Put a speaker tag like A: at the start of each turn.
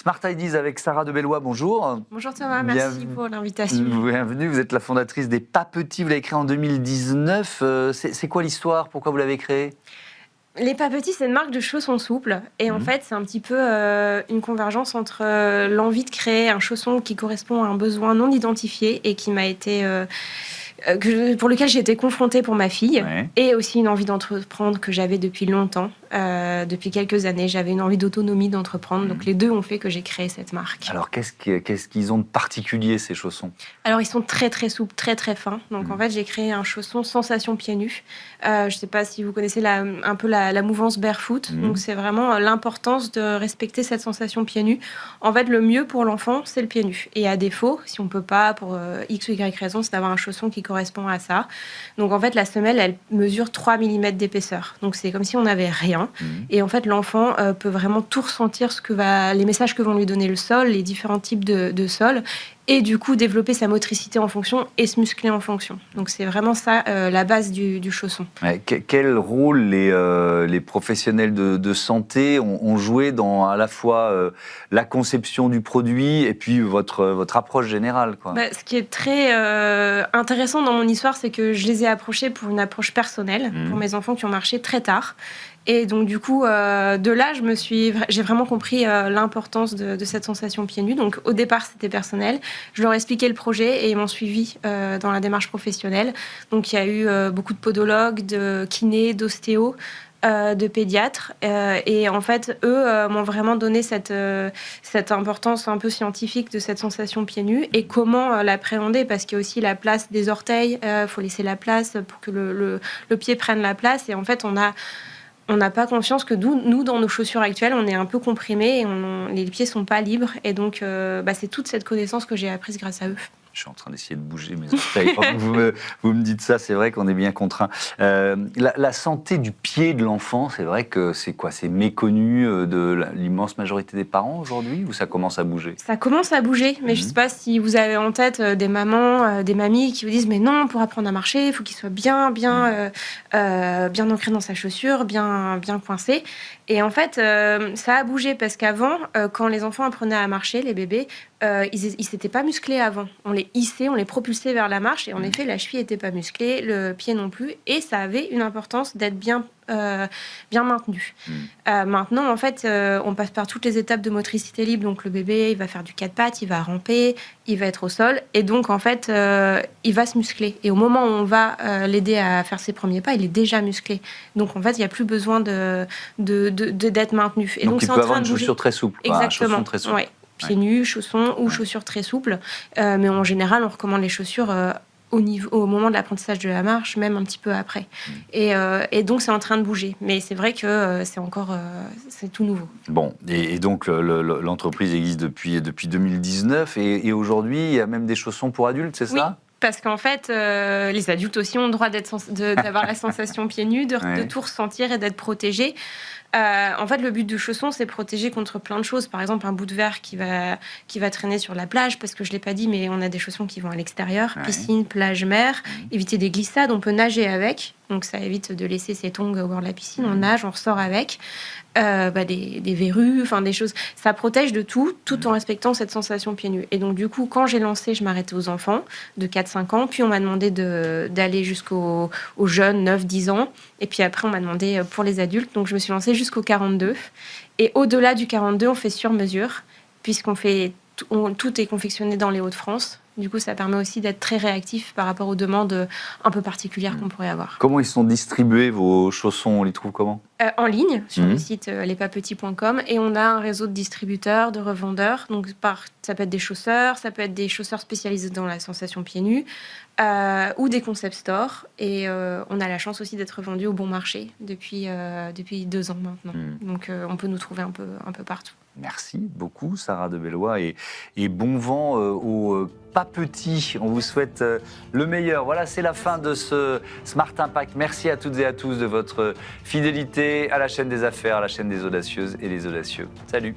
A: Smart Ideas avec Sarah de Bellois, bonjour.
B: Bonjour Thomas, merci pour l'invitation.
A: Bienvenue, vous êtes la fondatrice des Pas Petits, vous l'avez créé en 2019. C'est quoi l'histoire? Pourquoi vous l'avez créé?
B: Les Pas Petits, c'est une marque de chaussons souples. Et en fait, c'est un petit peu une convergence entre l'envie de créer un chausson qui correspond à un besoin non identifié et qui m'a été... pour lequel j'ai été confrontée pour ma fille, et aussi une envie d'entreprendre que j'avais depuis longtemps. Depuis quelques années, j'avais une envie d'autonomie d'entreprendre. Donc les deux ont fait que j'ai créé cette marque.
A: Alors qu'est-ce qu'ils ont de particulier, ces chaussons?
B: Alors ils sont très très souples, très très fins. Donc en fait, j'ai créé un chausson sensation pieds nus. Je ne sais pas si vous connaissez un peu la mouvance barefoot. Donc c'est vraiment l'importance de respecter cette sensation pieds nus. En fait, le mieux pour l'enfant, c'est le pied nu. Et à défaut, si on ne peut pas, pour X ou Y raison, c'est d'avoir un chausson qui correspond à ça. Donc en fait, la semelle, elle mesure 3 mm d'épaisseur. Donc c'est comme si on n'avait rien. Et en fait, l'enfant peut vraiment tout ressentir, les messages que vont lui donner le sol, les différents types de sol, et du coup développer sa motricité en fonction et se muscler en fonction. Donc c'est vraiment ça la base du chausson.
A: Quel rôle les professionnels de santé ont joué dans à la fois la conception du produit et puis votre approche générale, quoi?
B: Ce qui est très intéressant dans mon histoire, c'est que je les ai approchés pour une approche personnelle, pour mes enfants qui ont marché très tard. Et donc du coup, de là, j'ai vraiment compris l'importance de cette sensation pieds nus. Donc au départ, c'était personnel. Je leur ai expliqué le projet et ils m'ont suivi dans la démarche professionnelle. Donc il y a eu beaucoup de podologues, de kinés, d'ostéos, de pédiatres. Et en fait, eux m'ont vraiment donné cette importance un peu scientifique de cette sensation pieds nus et comment l'appréhender, parce qu'il y a aussi la place des orteils. Faut laisser la place pour que le pied prenne la place. Et en fait, on n'a pas conscience que nous, dans nos chaussures actuelles, on est un peu comprimés et les pieds sont pas libres. Et donc, c'est toute cette connaissance que j'ai apprise grâce à eux.
A: Je suis en train d'essayer de bouger mes orteils. vous me dites ça, c'est vrai qu'on est bien contraint. La santé du pied de l'enfant, c'est vrai que c'est quoi? C'est méconnu de l'immense majorité des parents aujourd'hui, ou ça commence à bouger? Ça
B: commence à bouger, mais je ne sais pas si vous avez en tête des mamans, des mamies qui vous disent « mais non, pour apprendre à marcher, il faut qu'il soit bien ancré dans sa chaussure, bien coincé ». Et en fait, ça a bougé parce qu'avant, quand les enfants apprenaient à marcher, les bébés, ils s'étaient pas musclés avant. On les hissait, on les propulsait vers la marche et en effet, la cheville n'était pas musclée, le pied non plus. Et ça avait une importance d'être bien maintenu. Maintenant, en fait, on passe par toutes les étapes de motricité libre. Donc le bébé, il va faire du 4 pattes, il va ramper, il va être au sol. Et donc, en fait, il va se muscler. Et au moment où on va l'aider à faire ses premiers pas, il est déjà musclé. Donc, en fait, il n'y a plus besoin d'être maintenu. Et
A: donc il peut avoir une chaussure très souple.
B: Exactement.
A: Très souple.
B: Ouais. Pieds nus, chaussons ou chaussures très souples. Mais en général, on recommande les chaussures au moment de l'apprentissage de la marche, même un petit peu après. Et donc, c'est en train de bouger. Mais c'est vrai que c'est tout nouveau.
A: Bon, et donc l'entreprise existe depuis 2019 et aujourd'hui, il y a même des chaussons pour adultes, c'est ça?
B: Parce qu'en fait, les adultes aussi ont le droit d'avoir la sensation pieds nus, de tout ressentir et d'être protégés. En fait, le but du chausson, c'est protéger contre plein de choses. Par exemple, un bout de verre qui va traîner sur la plage, parce que je ne l'ai pas dit, mais on a des chaussons qui vont à l'extérieur, piscine, plage, mer. Éviter des glissades, on peut nager avec. Donc, ça évite de laisser ses tongs au bord de la piscine. On nage, on ressort avec. Des verrues, enfin des choses. Ça protège de tout en respectant cette sensation pieds nus. Et donc, du coup, quand j'ai lancé, je m'arrêtais aux enfants de 4-5 ans. Puis, on m'a demandé d'aller jusqu'aux jeunes, 9-10 ans. Et puis après, on m'a demandé pour les adultes. Donc, je me suis lancée jusqu'au 42. Et au-delà du 42, on fait sur mesure, puisqu'on fait tout est confectionné dans les Hauts-de-France. Du coup, ça permet aussi d'être très réactif par rapport aux demandes un peu particulières qu'on pourrait avoir.
A: Comment ils sont distribués, vos chaussons? On les trouve comment?
B: En ligne, sur le site lespaspetit.com. Et on a un réseau de distributeurs, de revendeurs. Donc, ça peut être des chausseurs, ça peut être des chausseurs spécialisés dans la sensation pieds nus, ou des concept stores. Et on a la chance aussi d'être vendu au bon marché depuis 2 ans maintenant. Donc, on peut nous trouver un peu partout.
A: Merci beaucoup, Sarah de Bellois, et bon vent aux Pas Petits. On vous souhaite le meilleur. Voilà, c'est la fin de ce Smart Impact. Merci à toutes et à tous de votre fidélité à la chaîne des affaires, à la chaîne des audacieuses et des audacieux. Salut.